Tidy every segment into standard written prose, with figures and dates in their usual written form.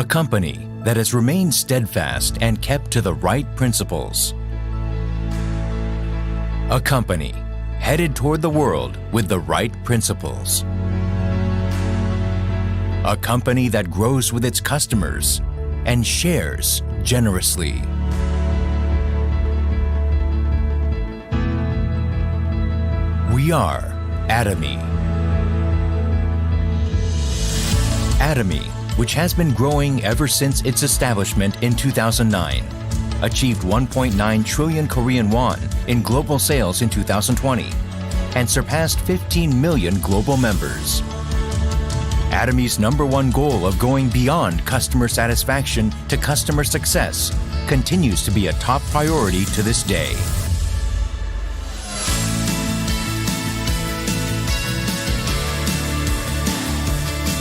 A company that has remained steadfast and kept to the right principles. A company headed toward the world with the right principles. A company that grows with its customers and shares generously. We are Atomy. Atomy, which has been growing ever since its establishment in 2009, achieved 1.9 trillion Korean won in global sales in 2020 and surpassed 15 million global members. Atomy's #1 goal of going beyond customer satisfaction to customer success continues to be a top priority to this day.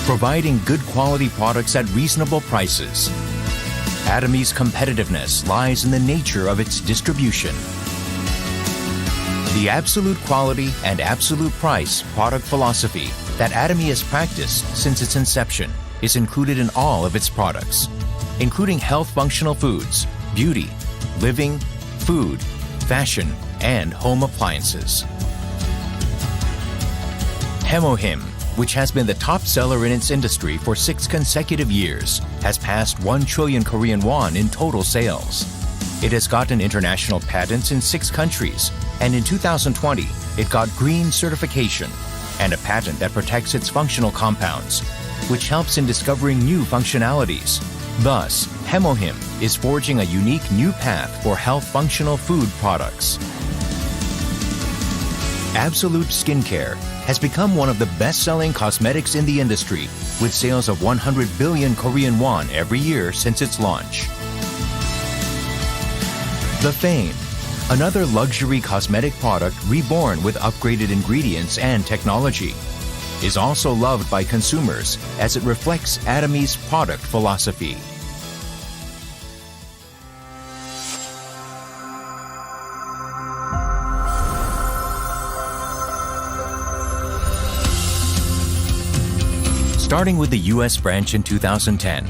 Providing good quality products at reasonable prices. Atomy's competitiveness lies in the nature of its distribution. The absolute quality and absolute price product philosophy that Atomy has practiced since its inception is included in all of its products, including health functional foods, beauty, living, food, fashion, and home appliances. Hemohim, which has been the top seller in its industry for 6 consecutive years, has passed 1 trillion Korean won in total sales. It has gotten international patents in 6 countries, and in 2020, it got green certification and a patent that protects its functional compounds, which helps in discovering new functionalities. Thus, Hemohim is forging a unique new path for health functional food products. Absolute Skincare has become one of the best-selling cosmetics in the industry, with sales of 100 billion Korean won every year since its launch. The Fame, another luxury cosmetic product reborn with upgraded ingredients and technology, is also loved by consumers as it reflects Atomy's product philosophy. Starting with the US branch in 2010,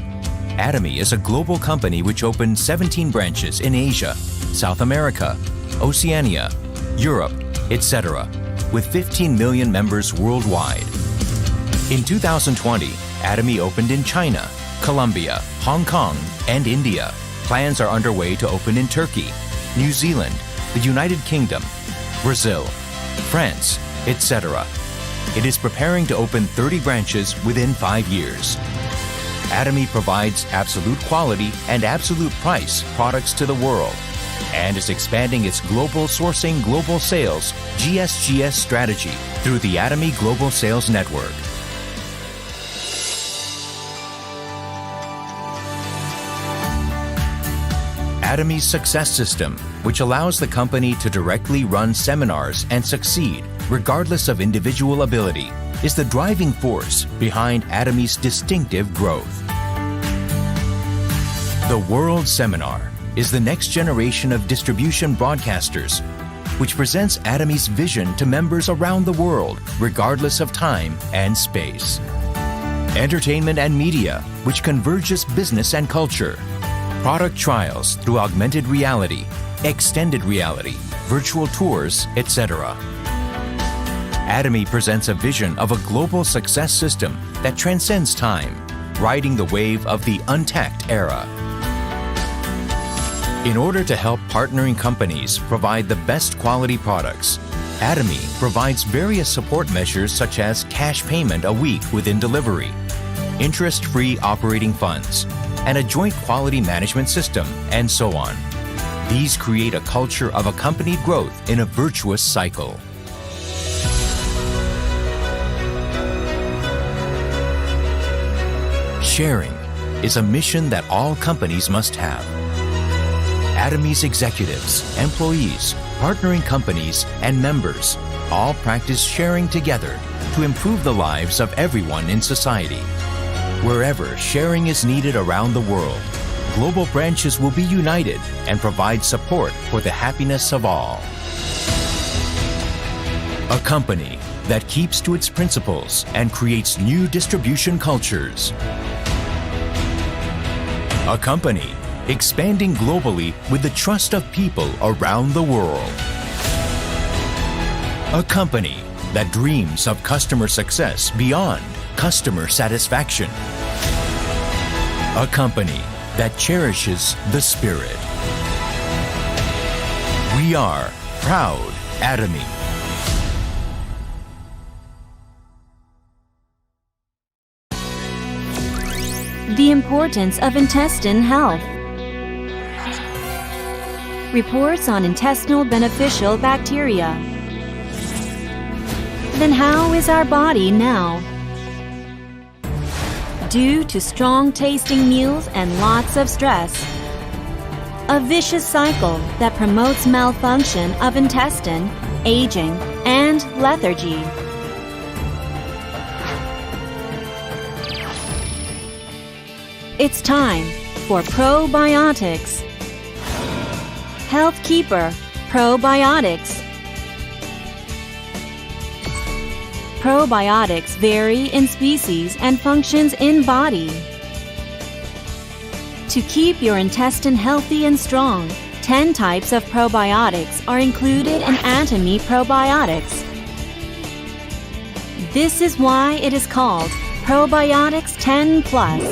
Atomy is a global company which opened 17 branches in Asia, South America, Oceania, Europe, etc., with 15 million members worldwide. In 2020, Atomy opened in China, Colombia, Hong Kong, and India. Plans are underway to open in Turkey, New Zealand, the United Kingdom, Brazil, France, etc. It is preparing to open 30 branches within 5 years. Atomy provides absolute quality and absolute price products to the world and is expanding its global sourcing global sales GSGS strategy through the Atomy Global Sales Network. Atomy's success system, which allows the company to directly run seminars and succeed regardless of individual ability, is the driving force behind Atomy's distinctive growth. The World Seminar is the next generation of distribution broadcasters, which presents Atomy's vision to members around the world, regardless of time and space. Entertainment and media, which converges business and culture. Product trials through augmented reality, extended reality, virtual tours, etc. Atomy presents a vision of a global success system that transcends time, riding the wave of the untact era. In order to help partnering companies provide the best quality products, Atomy provides various support measures such as cash payment a week within delivery, interest-free operating funds, and a joint quality management system, and so on. These create a culture of accompanied growth in a virtuous cycle. Sharing is a mission that all companies must have. Atomy's executives, employees, partnering companies, and members all practice sharing together to improve the lives of everyone in society. Wherever sharing is needed around the world, global branches will be united and provide support for the happiness of all. A company that keeps to its principles and creates new distribution cultures. A company expanding globally with the trust of people around the world. A company that dreams of customer success beyond customer satisfaction. A company that cherishes the spirit. We are proud Atomy. The importance of intestine health. Reports on intestinal beneficial bacteria. Then how is our body now? Due to strong tasting meals and lots of stress. A vicious cycle that promotes malfunction of intestine, aging, and lethargy. It's time for probiotics. Healthkeeper Probiotics. Probiotics vary in species and functions in body. To keep your intestine healthy and strong, 10 types of probiotics are included in Atomy Probiotics. This is why it is called Probiotics 10 Plus.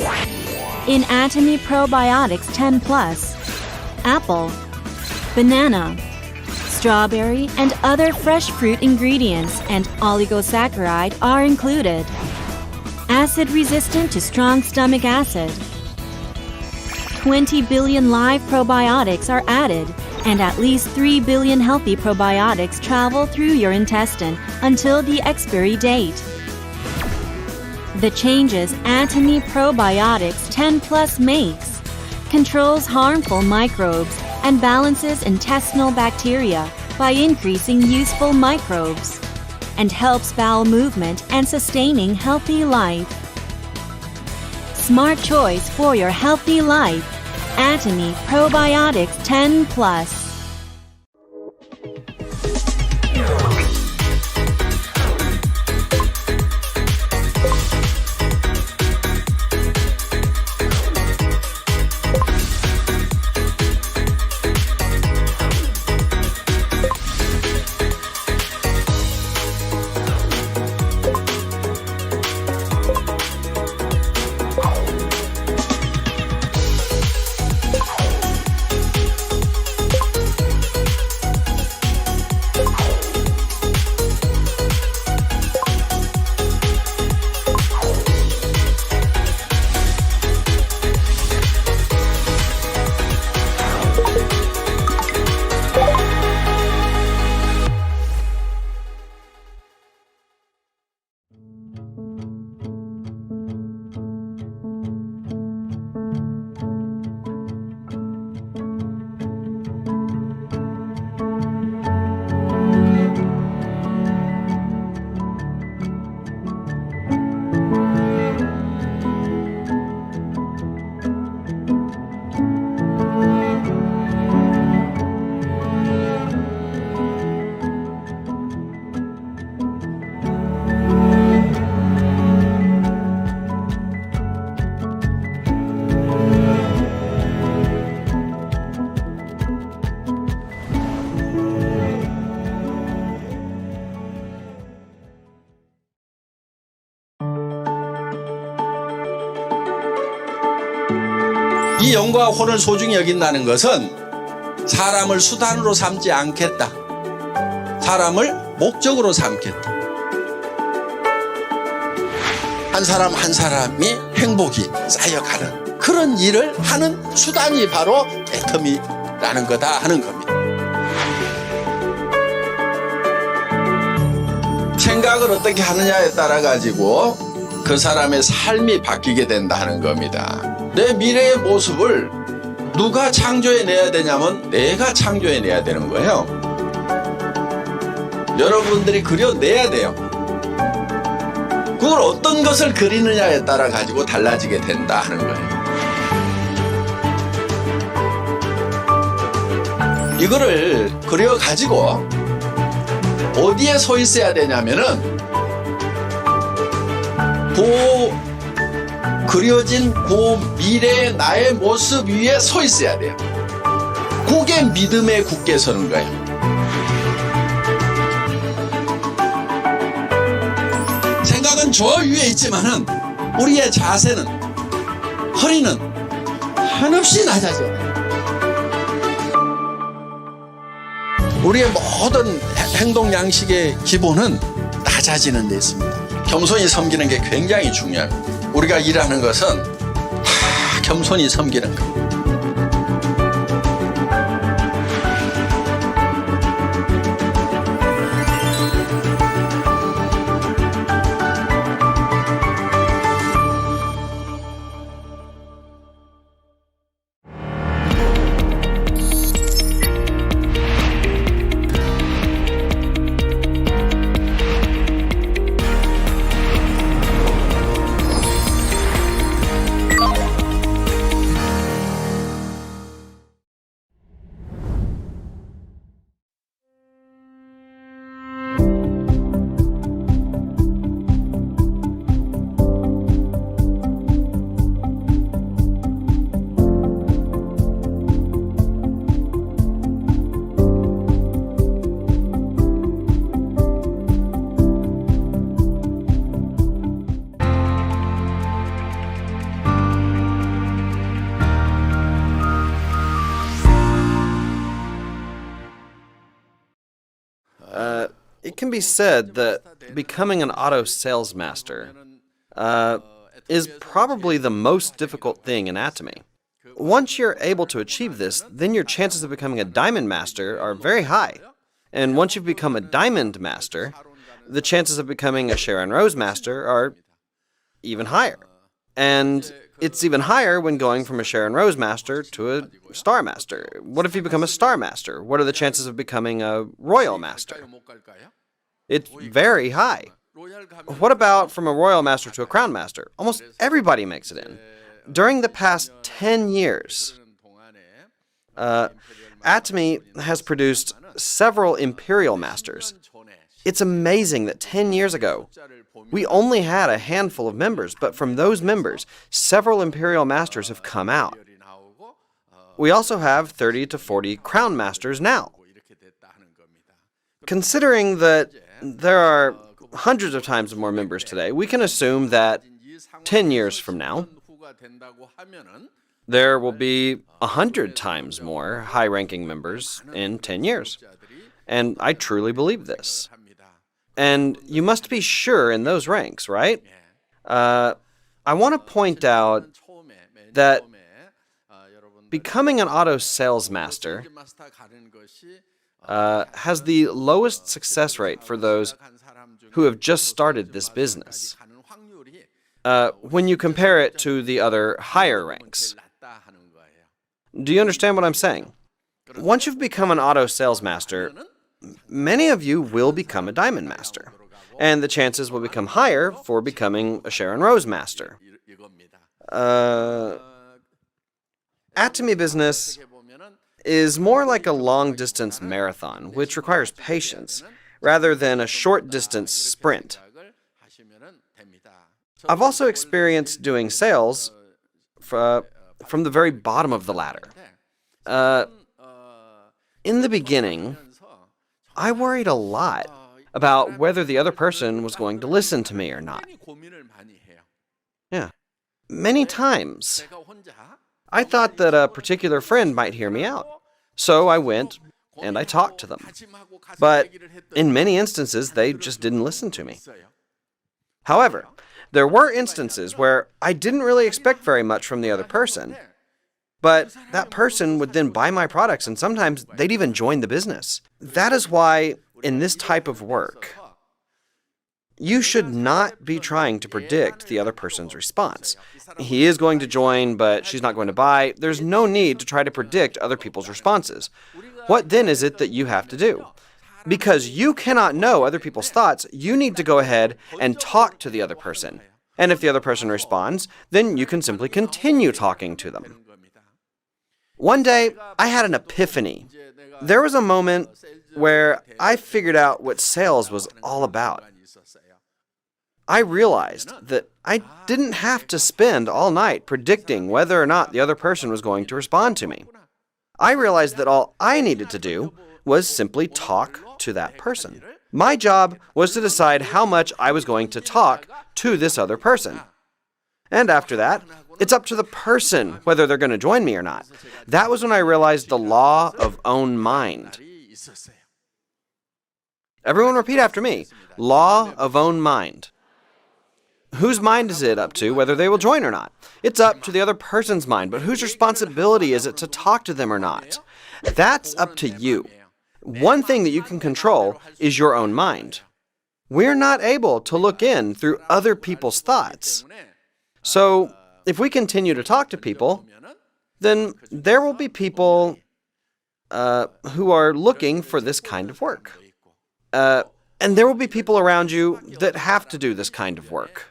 In Atomy Probiotics 10 Plus, apple, banana, strawberry, and other fresh fruit ingredients and oligosaccharide are included. Acid resistant to strong stomach acid. 20 billion live probiotics are added, and at least 3 billion healthy probiotics travel through your intestine until the expiry date. The changes Atomy Probiotics 10 Plus makes controls harmful microbes and balances intestinal bacteria by increasing useful microbes, and helps bowel movement and sustaining healthy life. Smart choice for your healthy life. Atomy Probiotics 10 Plus. 이 영과 혼을 소중히 여긴다는 것은 사람을 수단으로 삼지 않겠다. 사람을 목적으로 삼겠다. 한 사람 한 사람이 행복이 쌓여가는 그런 일을 하는 수단이 바로 애터미라는 거다 하는 겁니다. 생각을 어떻게 하느냐에 따라 가지고 그 사람의 삶이 바뀌게 된다 하는 겁니다. 내 미래의 모습을 누가 창조해내야 되냐면 내가 창조해내야 되는 거예요. 여러분들이 그려내야 돼요. 그걸 어떤 것을 그리느냐에 따라 가지고 달라지게 된다 하는 거예요. 이거를 그려가지고 어디에 서 있어야 되냐면은 그려진 그 미래의 나의 모습 위에 서 있어야 돼요. 그게 믿음에 굳게 서는 거예요. 생각은 저 위에 있지만은 우리의 자세는, 허리는 한없이 낮아져요. 우리의 모든 행동 양식의 기본은 낮아지는 데 있습니다. 겸손히 섬기는 게 굉장히 중요합니다. 우리가 일하는 것은 다 겸손히 섬기는 것. It can be said that becoming an auto sales master is probably the most difficult thing in Atomy. Once you're able to achieve this, then your chances of becoming a diamond master are very high. And once you've become a diamond master, the chances of becoming a Sharon Rose master are even higher. And it's even higher when going from a Sharon Rose master to a star master. What if you become a star master? What are the chances of becoming a royal master? It's very high. What about from a royal master to a crown master? Almost everybody makes it in. During the past 10 years, Atomy has produced several imperial masters. It's amazing that 10 years ago, we only had a handful of members, but from those members, several imperial masters have come out. We also have 30 to 40 crown masters now. Considering that there are hundreds of times more members today, we can assume that 10 years from now, there will be 100 times more high-ranking members in 10 years. And I truly believe this. And you must be sure in those ranks, right? I want to point out that becoming an auto sales master has the lowest success rate for those who have just started this business when you compare it to the other higher ranks. Do you understand what I'm saying? Once you've become an auto sales master, many of you will become a diamond master, and the chances will become higher for becoming a Sharon Rose master. Atomy business is more like a long-distance marathon, which requires patience, rather than a short-distance sprint. I've also experienced doing sales from the very bottom of the ladder. In the beginning, I worried a lot about whether the other person was going to listen to me or not. Yeah. Many times, I thought that a particular friend might hear me out. So I went and I talked to them. But in many instances, they just didn't listen to me. However, there were instances where I didn't really expect very much from the other person. But that person would then buy my products, and sometimes they'd even join the business. That is why, in this type of work, you should not be trying to predict the other person's response. He is going to join, but she's not going to buy. There's no need to try to predict other people's responses. What then is it that you have to do? Because you cannot know other people's thoughts, you need to go ahead and talk to the other person. And if the other person responds, then you can simply continue talking to them. One day, I had an epiphany. There was a moment where I figured out what sales was all about. I realized that I didn't have to spend all night predicting whether or not the other person was going to respond to me. I realized that all I needed to do was simply talk to that person. My job was to decide how much I was going to talk to this other person. And after that, it's up to the person whether they're going to join me or not. That was when I realized the law of own mind. Everyone repeat after me. Law of own mind. Whose mind is it up to whether they will join or not? It's up to the other person's mind, but whose responsibility is it to talk to them or not? That's up to you. One thing that you can control is your own mind. We're not able to look in through other people's thoughts. So, if we continue to talk to people, then there will be people who are looking for this kind of work. And there will be people around you that have to do this kind of work.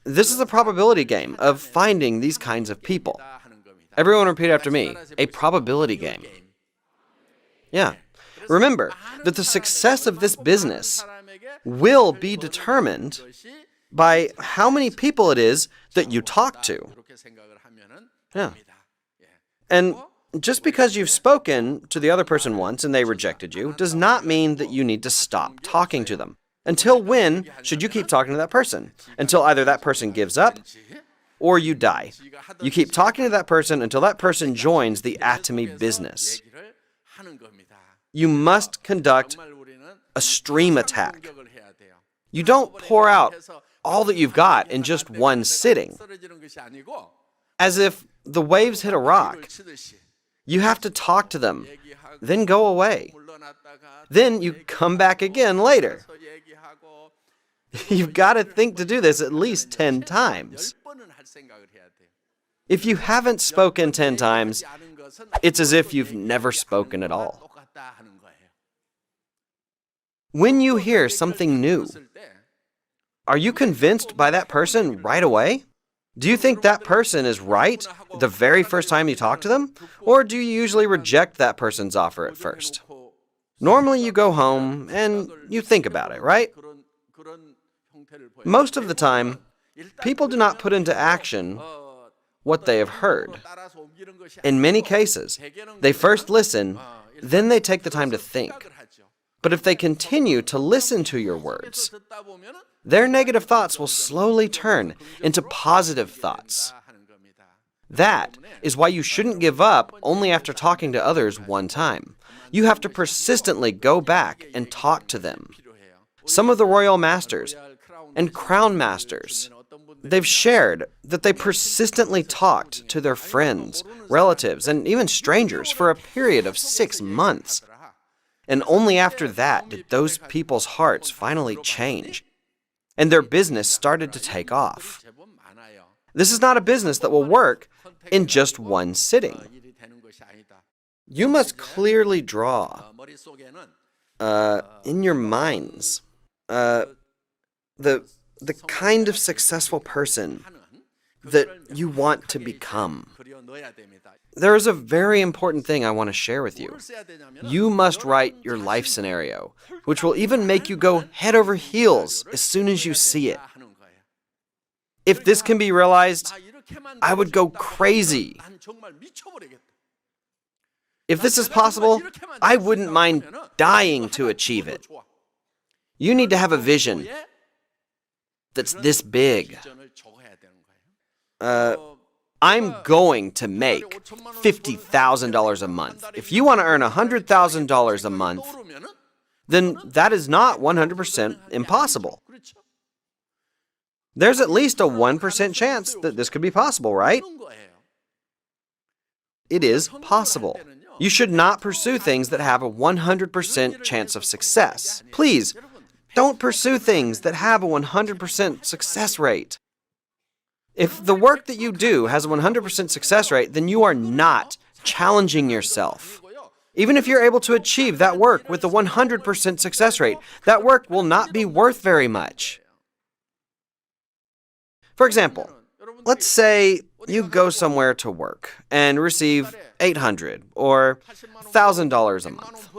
This is a probability game of finding these kinds of people. Everyone repeat after me. A probability game. Yeah. Remember that the success of this business will be determined by how many people it is that you talk to. Yeah. And just because you've spoken to the other person once and they rejected you does not mean that you need to stop talking to them. Until when should you keep talking to that person? Until either that person gives up or you die. You keep talking to that person until that person joins the Atomy business. You must conduct a stream attack. You don't pour out all that you've got in just one sitting, as if the waves hit a rock. You have to talk to them, then go away. Then you come back again later. You've got to think to do this at least 10 times. If you haven't spoken 10 times, it's as if you've never spoken at all. When you hear something new, are you convinced by that person right away? Do you think that person is right the very first time you talk to them? Or do you usually reject that person's offer at first? Normally you go home and you think about it, right? Most of the time, people do not put into action what they have heard. In many cases, they first listen, then they take the time to think. But if they continue to listen to your words, their negative thoughts will slowly turn into positive thoughts. That is why you shouldn't give up only after talking to others one time. You have to persistently go back and talk to them. Some of the royal masters and crown masters, they've shared that they persistently talked to their friends, relatives, and even strangers for a period of 6 months. And only after that did those people's hearts finally change, and their business started to take off. This is not a business that will work in just one sitting. You must clearly draw in your minds the kind of successful person that you want to become. There is a very important thing I want to share with you. You must write your life scenario, which will even make you go head over heels as soon as you see it. If this can be realized, I would go crazy. If this is possible, I wouldn't mind dying to achieve it. You need to have a vision that's this big. I'm going to make $50,000 a month. If you want to earn $100,000 a month, then that is not 100% impossible. There's at least a 1% chance that this could be possible, right? It is possible. You should not pursue things that have a 100% chance of success. Please, don't pursue things that have a 100% success rate. If the work that you do has a 100% success rate, then you are not challenging yourself. Even if you're able to achieve that work with a 100% success rate, that work will not be worth very much. For example, Let's say you go somewhere to work and receive $800 or $1,000 a month.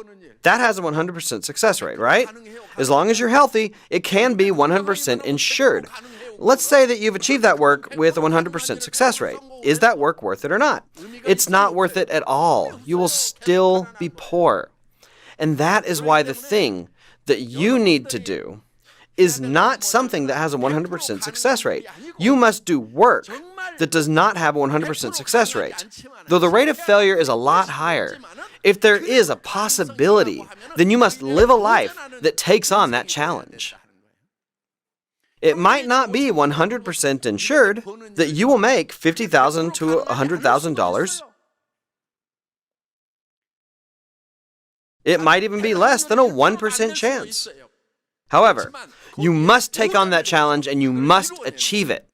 That has a 100% success rate, right? As long as you're healthy, it can be 100% insured. Let's say that you've achieved that work with a 100% success rate. Is that work worth it or not? It's not worth it at all. You will still be poor. And that is why the thing that you need to do is not something that has a 100% success rate. You must do work that does not have a 100% success rate, though the rate of failure is a lot higher. If there is a possibility, then you must live a life that takes on that challenge. It might not be 100% insured that you will make $50,000 to $100,000. It might even be less than a 1% chance. However, you must take on that challenge and you must achieve it.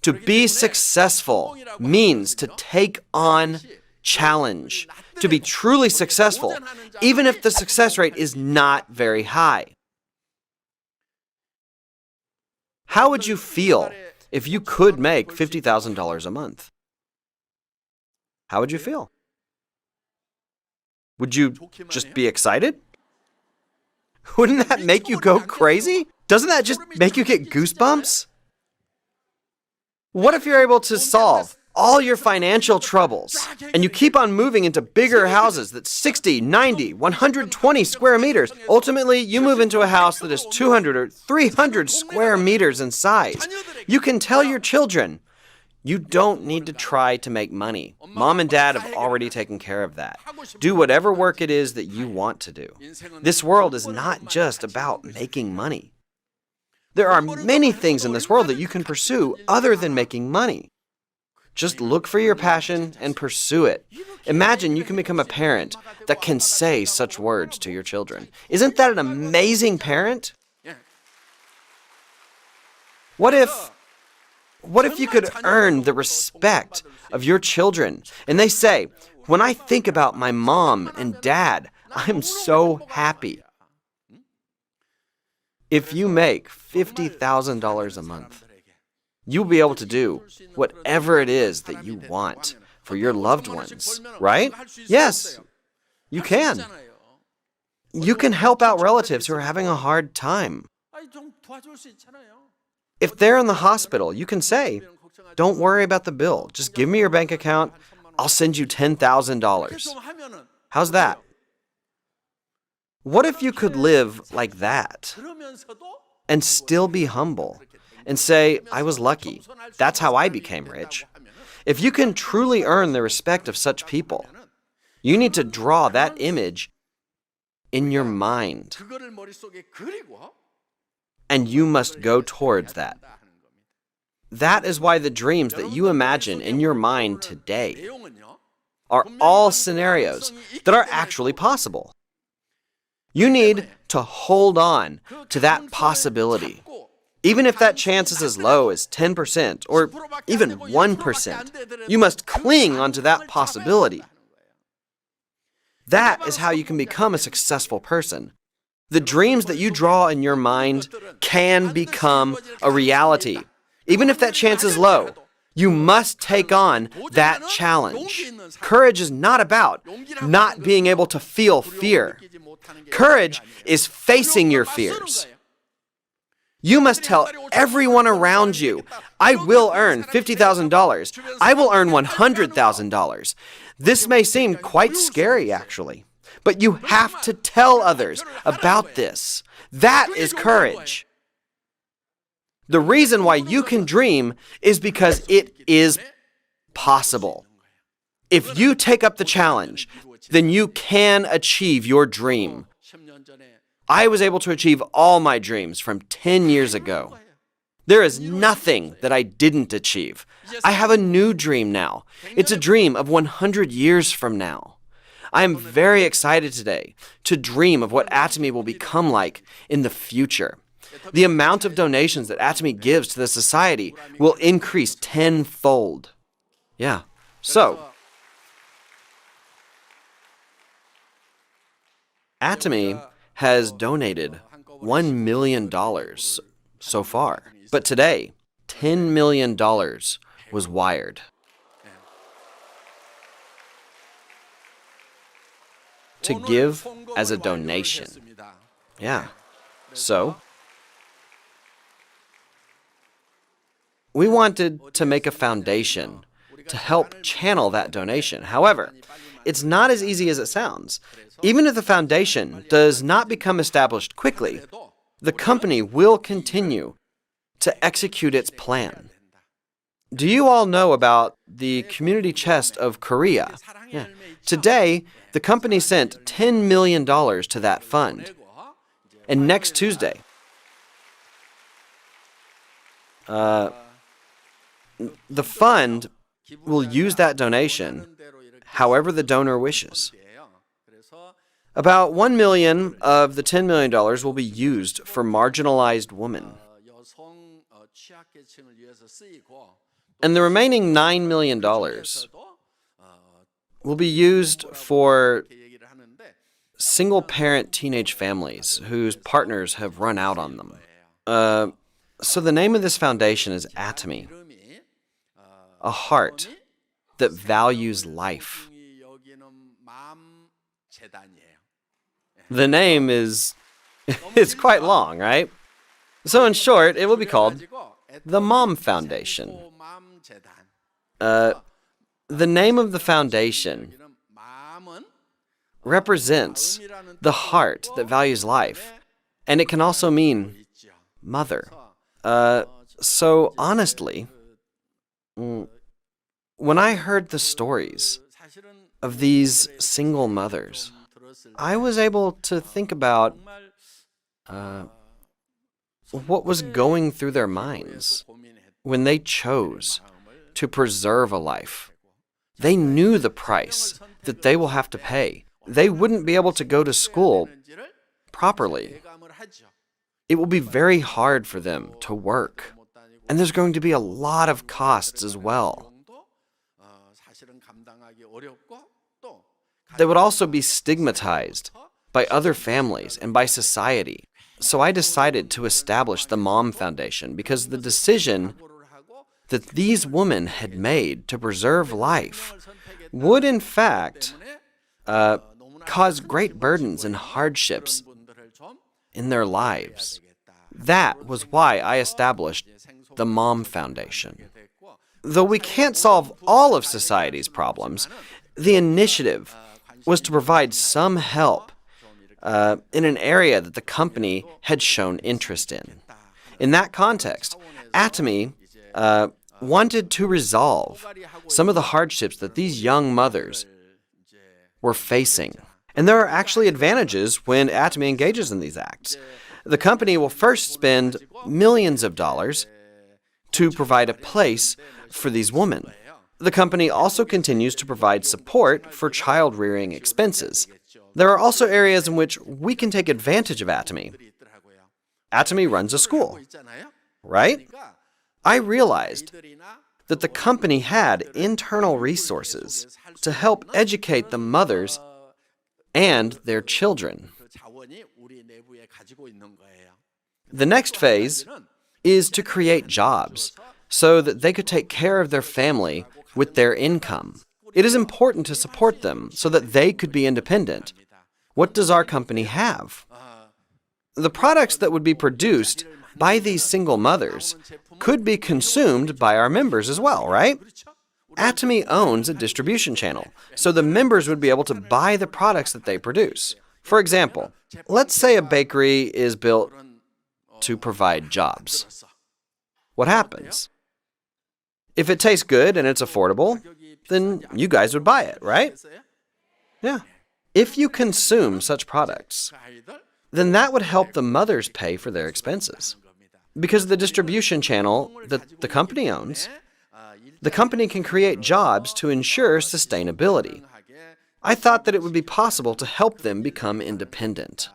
To be successful means to take on challenge, to be truly successful, even if the success rate is not very high. How would you feel if you could make $50,000 a month? How would you feel? Would you just be excited? Wouldn't that make you go crazy? Doesn't that just make you get goosebumps? What if you're able to solve all your financial troubles and you keep on moving into bigger houses that's 60, 90, 120 square meters? Ultimately, you move into a house that is 200 or 300 square meters in size. You can tell your children, you don't need to try to make money. Mom and Dad have already taken care of that. Do whatever work it is that you want to do. This world is not just about making money. There are many things in this world that you can pursue other than making money. Just look for your passion and pursue it. Imagine you can become a parent that can say such words to your children. Isn't that an amazing parent? What if you could earn the respect of your children and they say, when I think about my mom and dad, I'm so happy. If you make $50,000 a month, you'll be able to do whatever it is that you want for your loved ones, right? Yes, you can. You can help out relatives who are having a hard time. If they're in the hospital, you can say, don't worry about the bill. Just give me your bank account. I'll send you $10,000. How's that? What if you could live like that and still be humble and say, I was lucky. That's how I became rich. If you can truly earn the respect of such people, you need to draw that image in your mind. And you must go towards that. That is why the dreams that you imagine in your mind today are all scenarios that are actually possible. You need to hold on to that possibility. Even if that chance is as low as 10% or even 1%, you must cling onto that possibility. That is how you can become a successful person. The dreams that you draw in your mind can become a reality. Even if that chance is low, you must take on that challenge. Courage is not about not being able to feel fear. Courage is facing your fears. You must tell everyone around you, I will earn $50,000. I will earn $100,000. This may seem quite scary, actually, but you have to tell others about this. That is courage. The reason why you can dream is because it is possible. If you take up the challenge, then you can achieve your dream. I was able to achieve all my dreams from 10 years ago. There is nothing that I didn't achieve. I have a new dream now. It's a dream of 100 years from now. I am very excited today to dream of what Atomy will become like in the future. The amount of donations that Atomy gives to the society will increase tenfold. Yeah, so Atomy has donated $1 million so far. But today, $10 million was wired. To give as a donation. Yeah. So, we wanted to make a foundation to help channel that donation. However, it's not as easy as it sounds. Even if the foundation does not become established quickly, the company will continue to execute its plan. Do you all know about the community chest of Korea? Yeah. Today, the company sent $10 million to that fund. And next Tuesday, the fund will use that donation however the donor wishes. About $1 million of the $10 million will be used for marginalized women. And the remaining $9 million will be used for single-parent teenage families whose partners have run out on them. So the name of this foundation is Atomy, a heart that values life. The name is it's quite long, right? So in short, it will be called the Mom Foundation. The name of the foundation represents the heart that values life, and it can also mean mother. So honestly, when I heard the stories of these single mothers, I was able to think about what was going through their minds when they chose to preserve a life. They knew the price that they will have to pay. They wouldn't be able to go to school properly. It will be very hard for them to work. And there's going to be a lot of costs as well. They would also be stigmatized by other families and by society. So I decided to establish the Mom Foundation because the decision that these women had made to preserve life would in fact cause great burdens and hardships in their lives. That was why I established the Mom Foundation. Though we can't solve all of society's problems, the initiative was to provide some help in an area that the company had shown interest in. In that context, Atomy wanted to resolve some of the hardships that these young mothers were facing. And there are actually advantages when Atomy engages in these acts. The company will first spend millions of dollars to provide a place for these women. The company also continues to provide support for child-rearing expenses. There are also areas in which we can take advantage of Atomy. Atomy runs a school, right? I realized that the company had internal resources to help educate the mothers and their children. The next phase is to create jobs so that they could take care of their family with their income. It is important to support them so that they could be independent. What does our company have? The products that would be produced by these single mothers could be consumed by our members as well, right? Atomy owns a distribution channel, so the members would be able to buy the products that they produce. For example, let's say a bakery is built to provide jobs. What happens? If it tastes good and it's affordable, then you guys would buy it, right? Yeah. If you consume such products, then that would help the mothers pay for their expenses. Because the distribution channel that the company owns, the company can create jobs to ensure sustainability. I thought that it would be possible to help them become independent.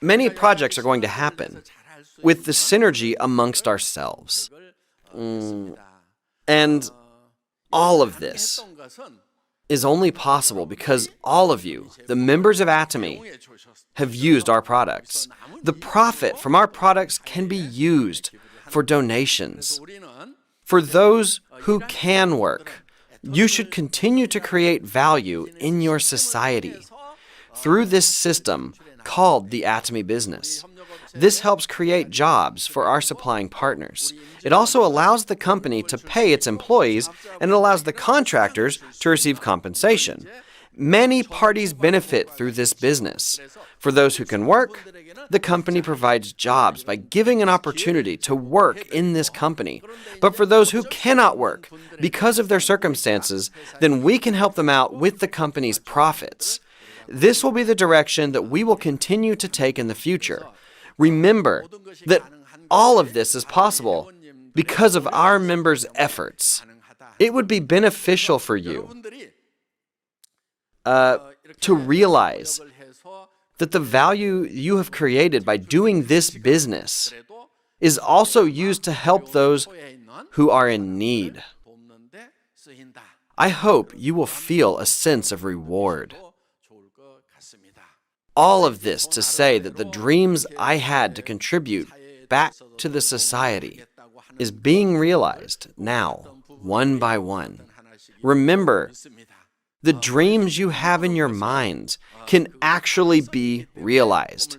Many projects are going to happen with the synergy amongst ourselves. And all of this is only possible because all of you, the members of Atomy, have used our products. The profit from our products can be used for donations. For those who can work, you should continue to create value in your society through this system called the Atomy business. This helps create jobs for our supplying partners. It also allows the company to pay its employees, and it allows the contractors to receive compensation. Many parties benefit through this business. For those who can work, the company provides jobs by giving an opportunity to work in this company. But for those who cannot work because of their circumstances, then we can help them out with the company's profits. This will be the direction that we will continue to take in the future. Remember that all of this is possible because of our members' efforts. It would be beneficial for you to realize that the value you have created by doing this business is also used to help those who are in need. I hope you will feel a sense of reward. All of this to say that the dreams I had to contribute back to the society is being realized now, one by one. Remember, the dreams you have in your minds can actually be realized.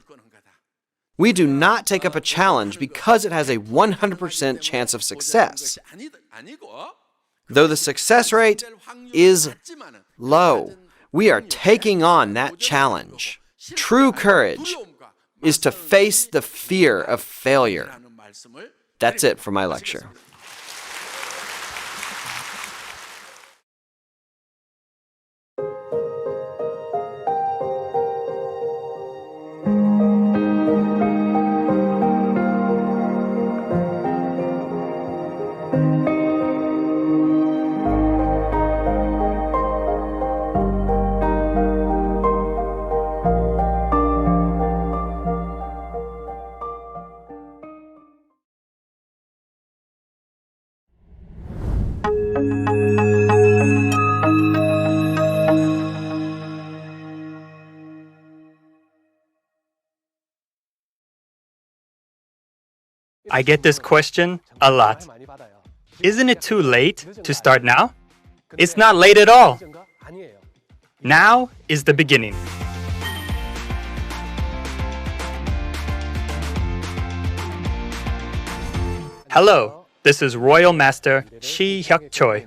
We do not take up a challenge because it has a 100% chance of success. Though the success rate is low, we are taking on that challenge. True courage is to face the fear of failure. That's it for my lecture. I get this question a lot. Isn't it too late to start now? It's not late at all. Now is the beginning. Hello, this is Royal Master Hyuk Choi,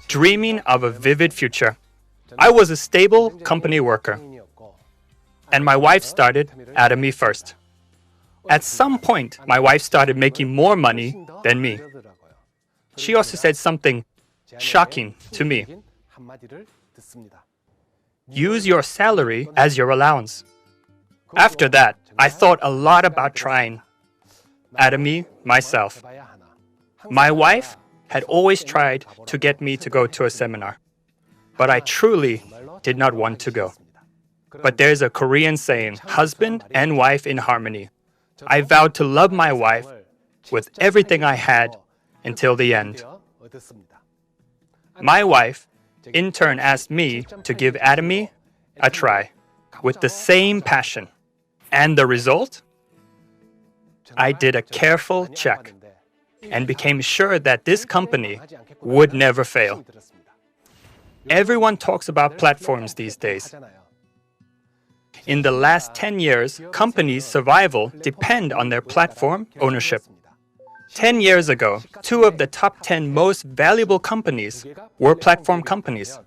dreaming of a vivid future. I was a stable company worker, and my wife started Atomy first. At some point, my wife started making more money than me. She also said something shocking to me. Use your salary as your allowance. After that, I thought a lot about trying Atomy myself. My wife had always tried to get me to go to a seminar, but I truly did not want to go. But there's a Korean saying, husband and wife in harmony. I vowed to love my wife with everything I had until the end. My wife, in turn, asked me to give Atomy a try with the same passion. And the result? I did a careful check and became sure that this company would never fail. Everyone talks about platforms these days. In the last 10 years, companies' survival depend on their platform ownership. 10 years ago, 2 of the top 10 most valuable companies were platform companies.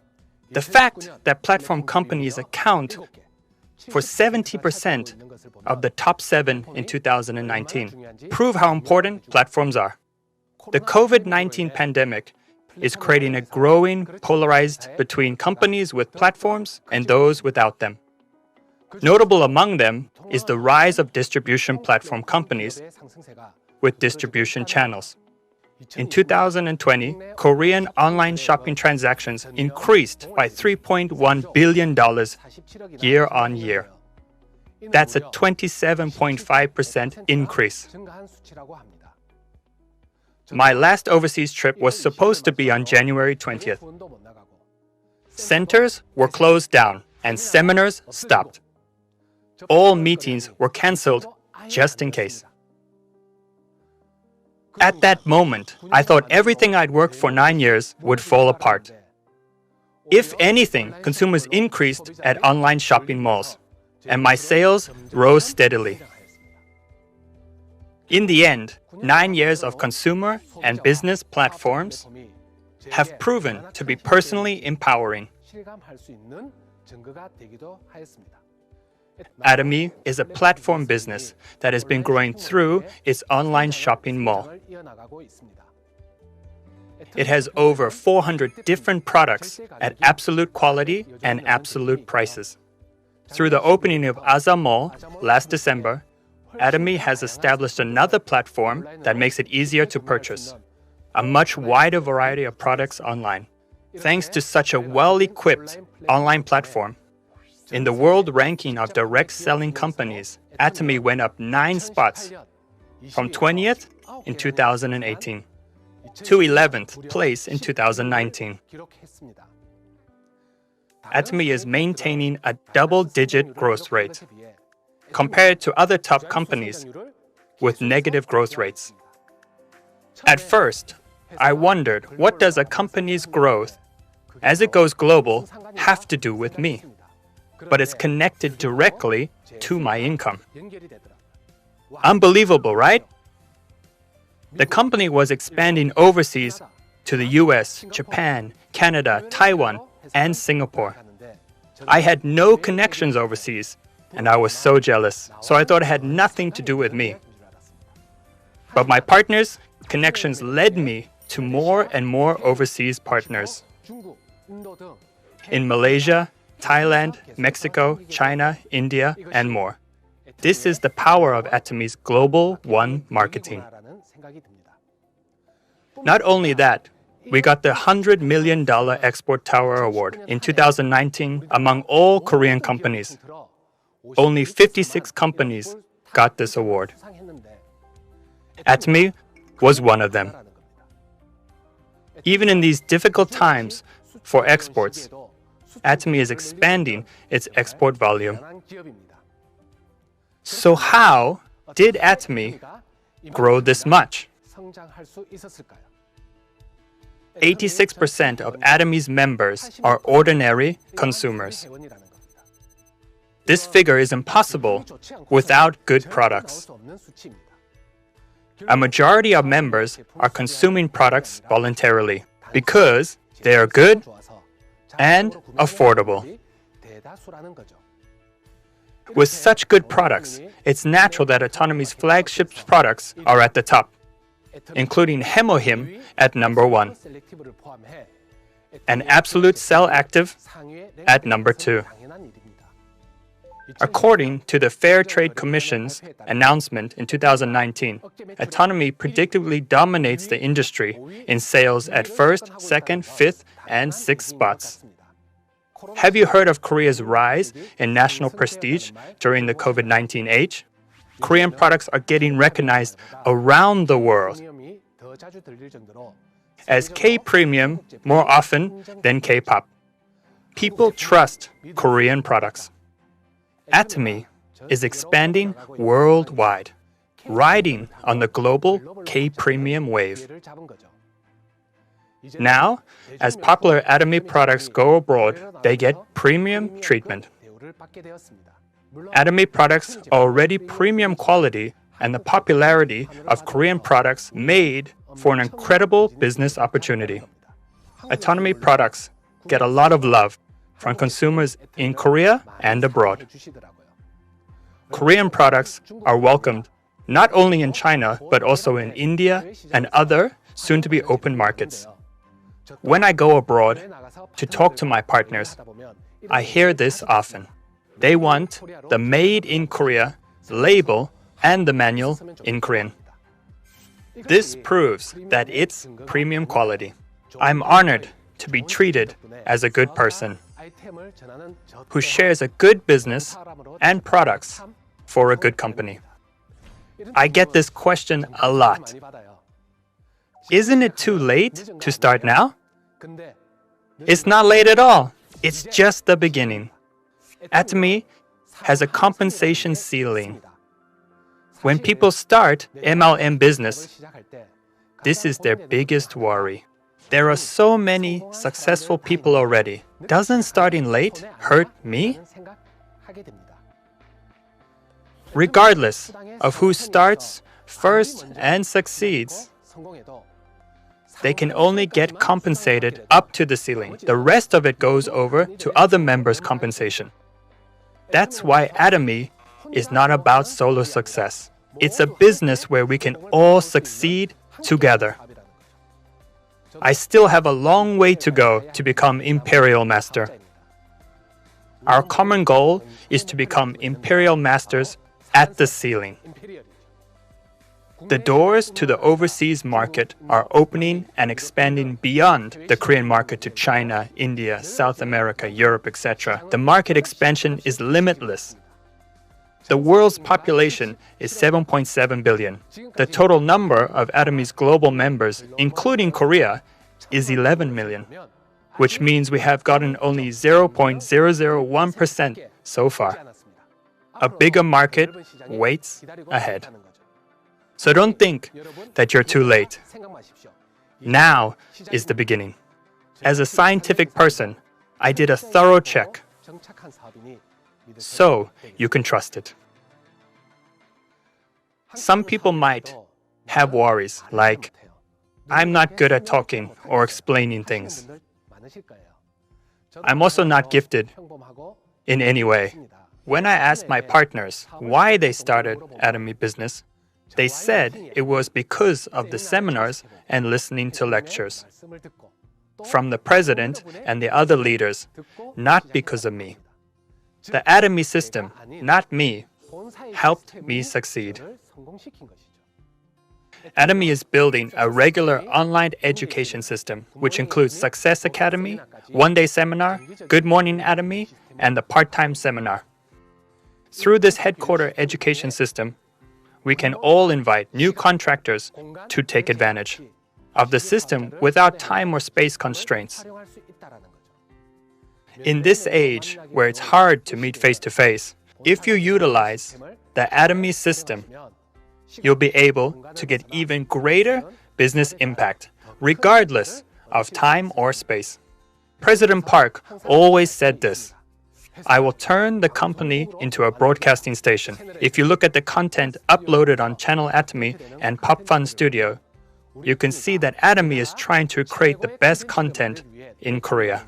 The fact that platform companies account for 70% of the top 7 in 2019 prove how important platforms are. The COVID-19 pandemic is creating a growing polarized between companies with platforms and those without them. Notable among them is the rise of distribution platform companies with distribution channels. In 2020, Korean online shopping transactions increased by $3.1 billion year on year. That's a 27.5% increase. My last overseas trip was supposed to be on January 20th. Centers were closed down and seminars stopped. All meetings were cancelled just in case. At that moment, I thought everything I'd worked for 9 years would fall apart. If anything, consumers increased at online shopping malls, and my sales rose steadily. In the end, 9 years of consumer and business platforms have proven to be personally empowering. Atomy is a platform business that has been growing through its online shopping mall. It has over 400 different products at absolute quality and absolute prices. Through the opening of Aza Mall last December, Atomy has established another platform that makes it easier to purchase a much wider variety of products online. Thanks to such a well-equipped online platform, in the world ranking of direct selling companies, Atomy went up 9 spots from 20th in 2018 to 11th place in 2019. Atomy is maintaining a double-digit growth rate compared to other top companies with negative growth rates. At first, I wondered, what does a company's growth as it goes global have to do with me? But it's connected directly to my income. Unbelievable, right? The company was expanding overseas to the US, Japan, Canada, Taiwan, and Singapore. I had no connections overseas, and I was so jealous, so I thought it had nothing to do with me. But my partners' connections led me to more and more overseas partners. In Malaysia, Thailand, Mexico, China, India, and more. This is the power of Atomy's Global One marketing. Not only that, we got the $100 million Export Tower Award in 2019 among all Korean companies. Only 56 companies got this award. Atomy was one of them. Even in these difficult times for exports, Atomy is expanding its export volume. So how did Atomy grow this much? 86% of Atomy's members are ordinary consumers. This figure is impossible without good products. A majority of members are consuming products voluntarily because they are good and affordable. With such good products, it's natural that Atomy's flagship products are at the top, including Hemohim at number 1 and Absolute Cell Active at number 2. According to the Fair Trade Commission's announcement in 2019, Atomy predictably dominates the industry in sales at 1st, 2nd, 5th, and 6th spots. Have you heard of Korea's rise in national prestige during the COVID-19 age? Korean products are getting recognized around the world as K-premium more often than K-pop. People trust Korean products. Atomy is expanding worldwide, riding on the global K-premium wave. Now, as popular Atomy products go abroad, they get premium treatment. Atomy products are already premium quality, and the popularity of Korean products made for an incredible business opportunity. Atomy products get a lot of love from consumers in Korea and abroad. Korean products are welcomed not only in China, but also in India and other soon-to-be open markets. When I go abroad to talk to my partners, I hear this often. They want the Made in Korea label and the manual in Korean. This proves that it's premium quality. I'm honored to be treated as a good person who shares a good business and products for a good company. I get this question a lot. Isn't it too late to start now? It's not late at all. It's just the beginning. Atomy has a compensation ceiling. When people start MLM business, this is their biggest worry. There are so many successful people already. Doesn't starting late hurt me? Regardless of who starts first and succeeds, they can only get compensated up to the ceiling. The rest of it goes over to other members' compensation. That's why Atomy is not about solo success. It's a business where we can all succeed together. I still have a long way to go to become Imperial Master. Our common goal is to become Imperial Masters at the ceiling. The doors to the overseas market are opening and expanding beyond the Korean market to China, India, South America, Europe, etc. The market expansion is limitless. The world's population is 7.7 billion. The total number of Atomy's global members, including Korea, is 11 million, which means we have gotten only 0.001% so far. A bigger market waits ahead. So don't think that you're too late. Now is the beginning. As a scientific person, I did a thorough check, so you can trust it. Some people might have worries like, I'm not good at talking or explaining things. I'm also not gifted in any way. When I asked my partners why they started Atomy business, they said it was because of the seminars and listening to lectures from the president and the other leaders, not because of me. The Atomy system, not me, helped me succeed. Atomy is building a regular online education system, which includes Success Academy, one-day seminar, Good Morning Atomy, and the part-time seminar. Through this headquarter education system, we can all invite new contractors to take advantage of the system without time or space constraints. In this age where it's hard to meet face-to-face, if you utilize the Atomy system, you'll be able to get even greater business impact, regardless of time or space. President Park always said this: I will turn the company into a broadcasting station. If you look at the content uploaded on Channel Atomy and Pop Fun Studio, you can see that Atomy is trying to create the best content in Korea.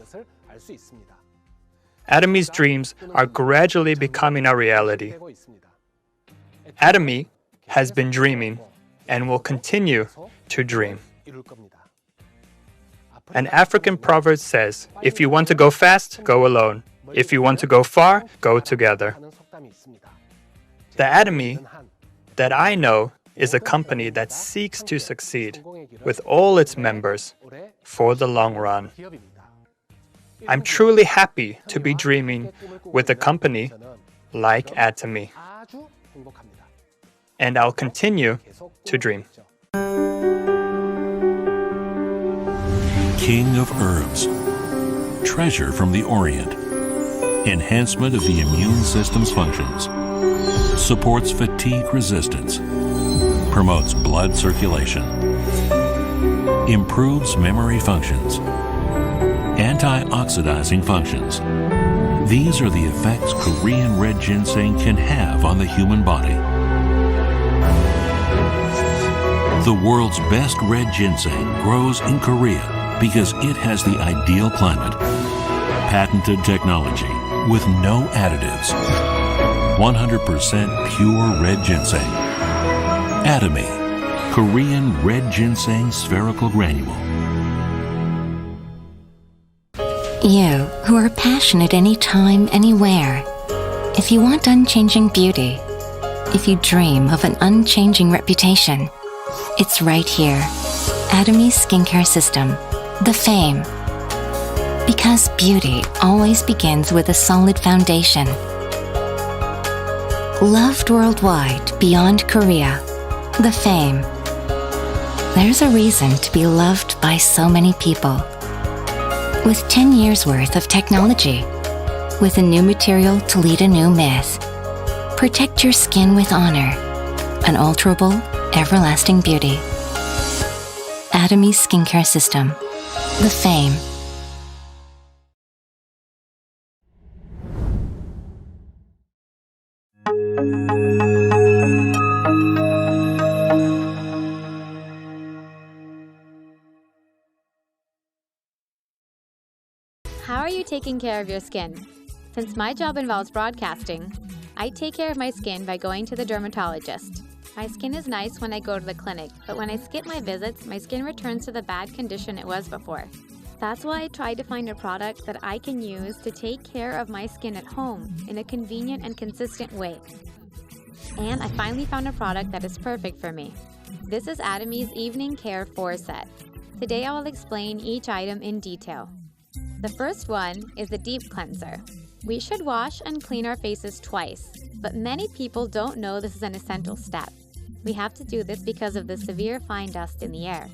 Atomy's dreams are gradually becoming a reality. Atomy has been dreaming and will continue to dream. An African proverb says, if you want to go fast, go alone. If you want to go far, go together. The Atomy that I know is a company that seeks to succeed with all its members for the long run. I'm truly happy to be dreaming with a company like Atomy. And I'll continue to dream. King of herbs, treasure from the Orient, enhancement of the immune system's functions, supports fatigue resistance, promotes blood circulation, improves memory functions, antioxidizing functions. These are the effects Korean red ginseng can have on the human body. The world's best red ginseng grows in Korea because it has the ideal climate, patented technology with no additives, 100% pure red ginseng. Atomy, Korean red ginseng spherical granule. You, who are passionate anytime, anywhere, if you want unchanging beauty, if you dream of an unchanging reputation, it's right here. Atomy's skincare system, the Fame. Because beauty always begins with a solid foundation. Loved worldwide beyond Korea, the Fame. There's a reason to be loved by so many people. with 10 years worth of technology, with a new material to lead a new myth. Protect your skin with honor. Unalterable, everlasting beauty. Atomy Skincare System. The Fame. How are you taking care of your skin? Since my job involves broadcasting, I take care of my skin by going to the dermatologist. My skin is nice when I go to the clinic, but when I skip my visits, my skin returns to the bad condition it was before. That's why I tried to find a product that I can use to take care of my skin at home in a convenient and consistent way. And I finally found a product that is perfect for me. This is Atomy's Evening Care 4 set. Today I will explain each item in detail. The first one is the deep cleanser. We should wash and clean our faces twice, but many people don't know this is an essential step. We have to do this because of the severe fine dust in the air.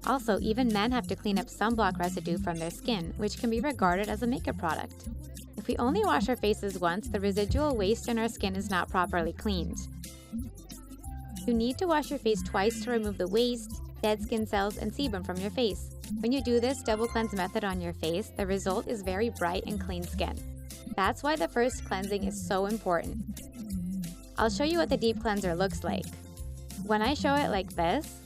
Also, even men have to clean up sunblock residue from their skin, which can be regarded as a makeup product. If we only wash our faces once, the residual waste in our skin is not properly cleaned. You need to wash your face twice to remove the waste, dead skin cells, and sebum from your face. When you do this double cleanse method on your face, the result is very bright and clean skin. That's why the first cleansing is so important. I'll show you what the deep cleanser looks like. When I show it like this,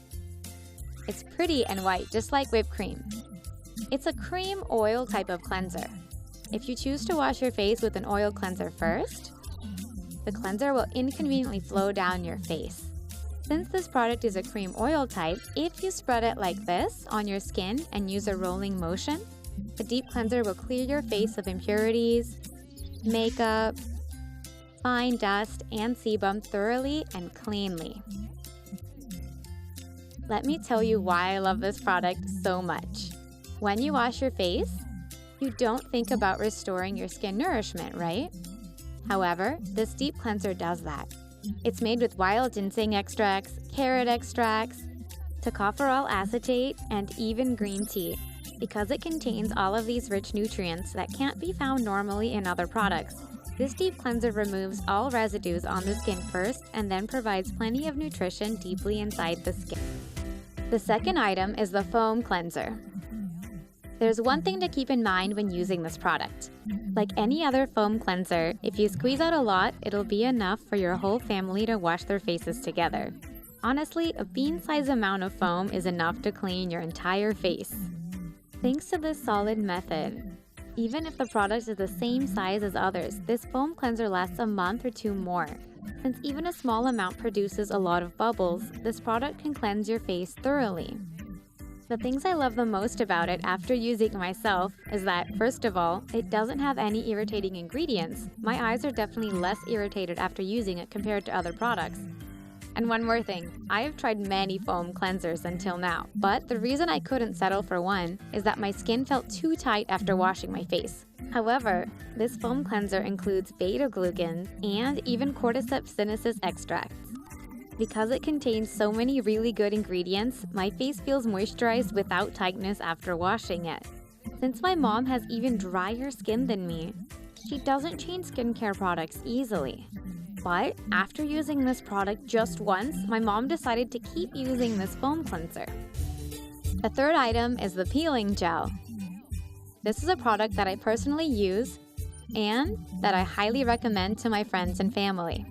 it's pretty and white, just like whipped cream. It's a cream oil type of cleanser. If you choose to wash your face with an oil cleanser first, the cleanser will inconveniently flow down your face. Since this product is a cream oil type, if you spread it like this on your skin and use a rolling motion, the deep cleanser will clear your face of impurities, makeup, fine dust, and sebum thoroughly and cleanly. Let me tell you why I love this product so much. When you wash your face, you don't think about restoring your skin nourishment, right? However, this deep cleanser does that. It's made with wild ginseng extracts, carrot extracts, tocopherol acetate, and even green tea, because it contains all of these rich nutrients that can't be found normally in other products. This deep cleanser removes all residues on the skin first and then provides plenty of nutrition deeply inside the skin. The second item is the foam cleanser. There's one thing to keep in mind when using this product. Like any other foam cleanser, if you squeeze out a lot, it'll be enough for your whole family to wash their faces together. Honestly, a bean-sized amount of foam is enough to clean your entire face. Thanks to this solid method, even if the product is the same size as others, this foam cleanser lasts a month or two more. Since even a small amount produces a lot of bubbles, this product can cleanse your face thoroughly. The things I love the most about it after using it myself is that, first of all, it doesn't have any irritating ingredients. My eyes are definitely less irritated after using it compared to other products. And one more thing, I have tried many foam cleansers until now, but the reason I couldn't settle for one is that my skin felt too tight after washing my face. However, this foam cleanser includes beta-glucans and even cordyceps sinensis extracts. Because it contains so many really good ingredients, my face feels moisturized without tightness after washing it. Since my mom has even drier skin than me, she doesn't change skincare products easily. But after using this product just once, my mom decided to keep using this foam cleanser. The third item is the peeling gel. This is a product that I personally use and that I highly recommend to my friends and family.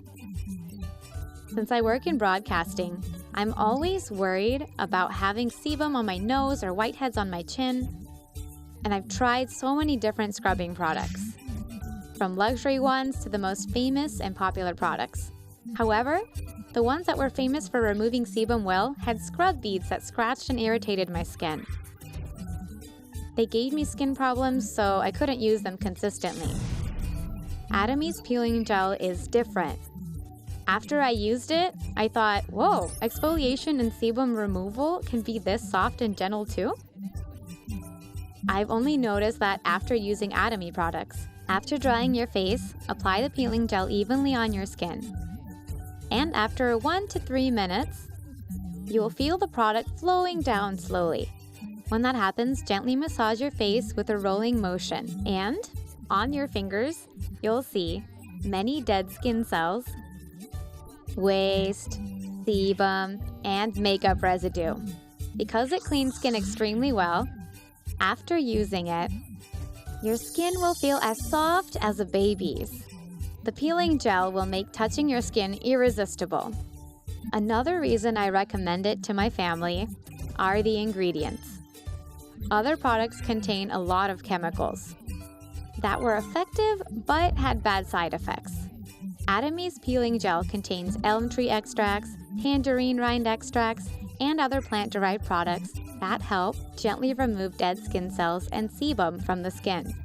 Since I work in broadcasting, I'm always worried about having sebum on my nose or whiteheads on my chin, and I've tried so many different scrubbing products, from luxury ones to the most famous and popular products. However, the ones that were famous for removing sebum well had scrub beads that scratched and irritated my skin. They gave me skin problems, so I couldn't use them consistently. Atomy's peeling gel is different. After I used it, I thought, whoa, exfoliation and sebum removal can be this soft and gentle too? I've only noticed that after using Atomy products. After drying your face, apply the peeling gel evenly on your skin. And after 1 to 3 minutes, you will feel the product flowing down slowly. When that happens, gently massage your face with a rolling motion, and on your fingers, you'll see many dead skin cells, waste, sebum, and makeup residue. Because it cleans skin extremely well, after using it, your skin will feel as soft as a baby's. The peeling gel will make touching your skin irresistible. Another reason I recommend it to my family are the ingredients. Other products contain a lot of chemicals that were effective but had bad side effects. Atomy's peeling gel contains elm tree extracts, tangerine rind extracts, and other plant-derived products that help gently remove dead skin cells and sebum from the skin.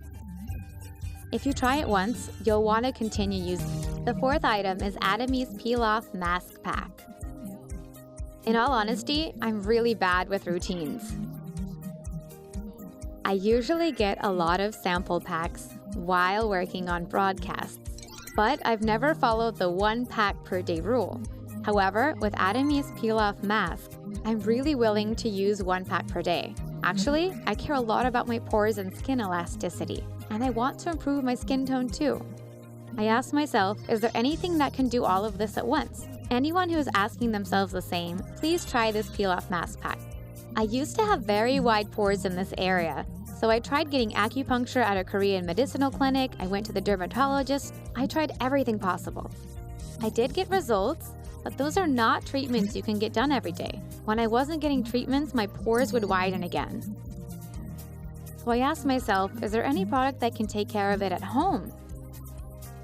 If you try it once, you'll want to continue using it. The fourth item is Atomy's Peel-Off Mask Pack. In all honesty, I'm really bad with routines. I usually get a lot of sample packs while working on broadcasts, but I've never followed the 1 pack per day rule. However, with Atomy's Peel-Off Mask, I'm really willing to use 1 pack per day. Actually, I care a lot about my pores and skin elasticity, and I want to improve my skin tone too. I asked myself, is there anything that can do all of this at once? Anyone who is asking themselves the same, please try this Peel-Off Mask Pack. I used to have very wide pores in this area, so I tried getting acupuncture at a Korean medicinal clinic, I went to the dermatologist, I tried everything possible. I did get results, but those are not treatments you can get done every day. When I wasn't getting treatments, my pores would widen again. So I asked myself, is there any product that can take care of it at home?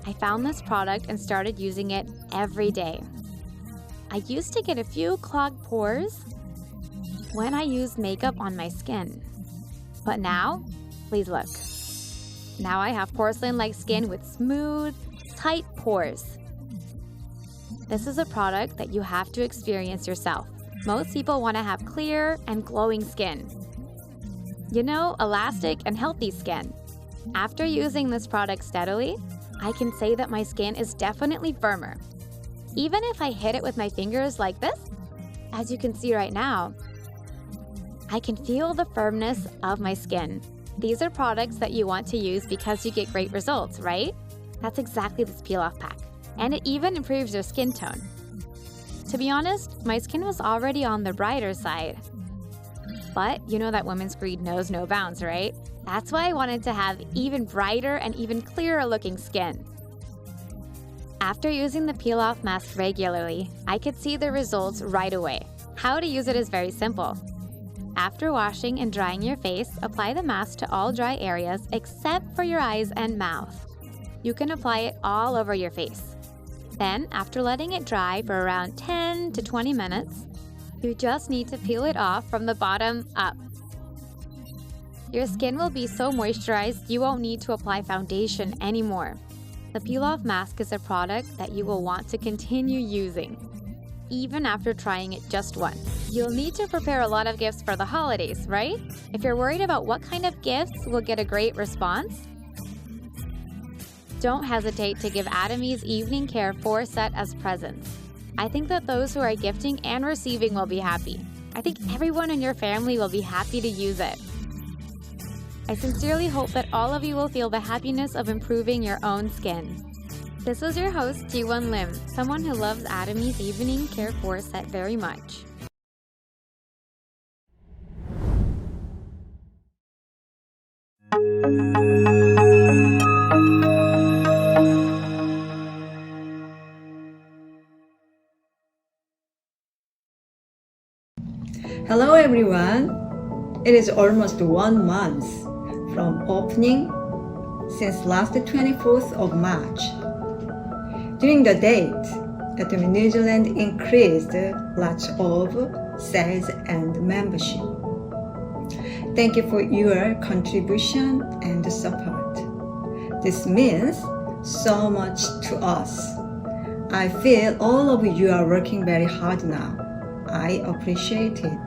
I found this product and started using it every day. I used to get a few clogged pores when I used makeup on my skin. But now, please look. Now I have porcelain-like skin with smooth, tight pores. This is a product that you have to experience yourself. Most people want to have clear and glowing skin. You know, elastic and healthy skin. After using this product steadily, I can say that my skin is definitely firmer. Even if I hit it with my fingers like this, as you can see right now, I can feel the firmness of my skin. These are products that you want to use because you get great results, right? That's exactly this peel-off pack. And it even improves your skin tone. To be honest, my skin was already on the brighter side. But you know that women's greed knows no bounds, right? That's why I wanted to have even brighter and even clearer looking skin. After using the peel-off mask regularly, I could see the results right away. How to use it is very simple. After washing and drying your face, apply the mask to all dry areas except for your eyes and mouth. You can apply it all over your face. Then, after letting it dry for around 10 to 20 minutes, you just need to peel it off from the bottom up. Your skin will be so moisturized you won't need to apply foundation anymore. The peel-off mask is a product that you will want to continue using, even after trying it just once. You'll need to prepare a lot of gifts for the holidays, right? If you're worried about what kind of gifts will get a great response, don't hesitate to give Atomy's Evening Care 4 set as presents. I think that those who are gifting and receiving will be happy. I think everyone in your family will be happy to use it. I sincerely hope that all of you will feel the happiness of improving your own skin. This was your host, Jiwon Lim, someone who loves Atomy's Evening Care 4 set very much. Hello everyone! It is almost 1 month from opening since last 24th of March. During the date, Atomy New Zealand increased lots of sales and membership. Thank you for your contribution and support. This means so much to us. I feel all of you are working very hard now. I appreciate it.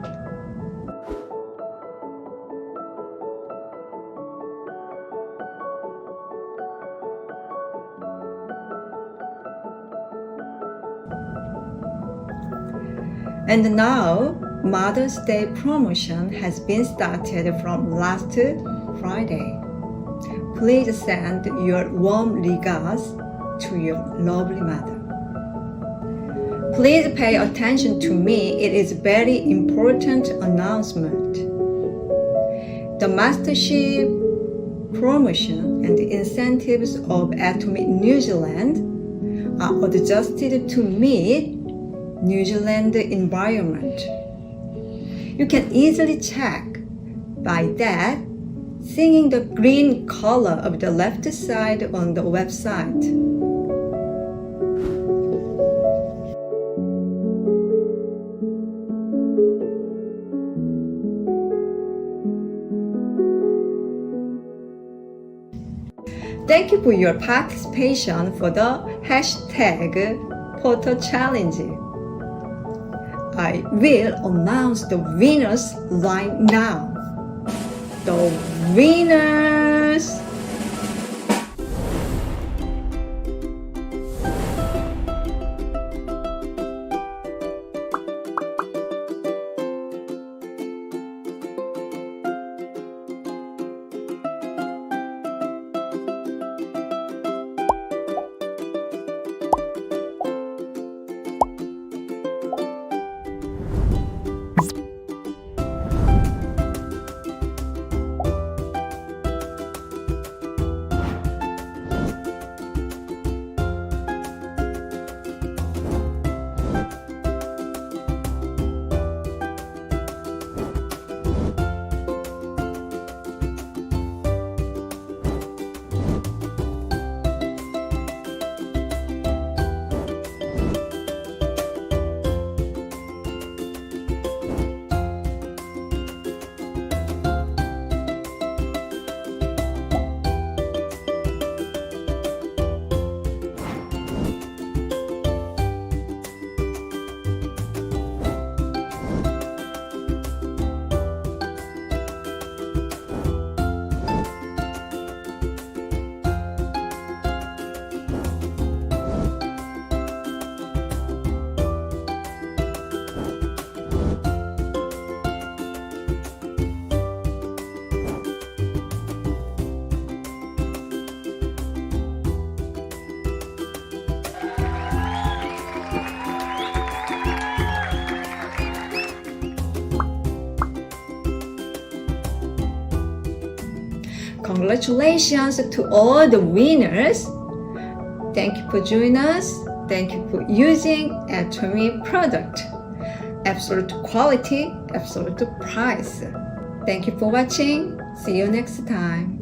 And now, Mother's Day promotion has been started from last Friday. Please send your warm regards to your lovely mother. Please pay attention to me. It is a very important announcement. The mastership promotion and the incentives of Atomy New Zealand are adjusted to meet New Zealand environment. You can easily check by that seeing the green color of the left side on the website. Thank you for your participation for the hashtag photo challenge. I will announce the winners right now. The winners! Congratulations to all the winners. Thank you for joining us. Thank you for using Atomy product. Absolute quality, absolute price. Thank you for watching. See you next time.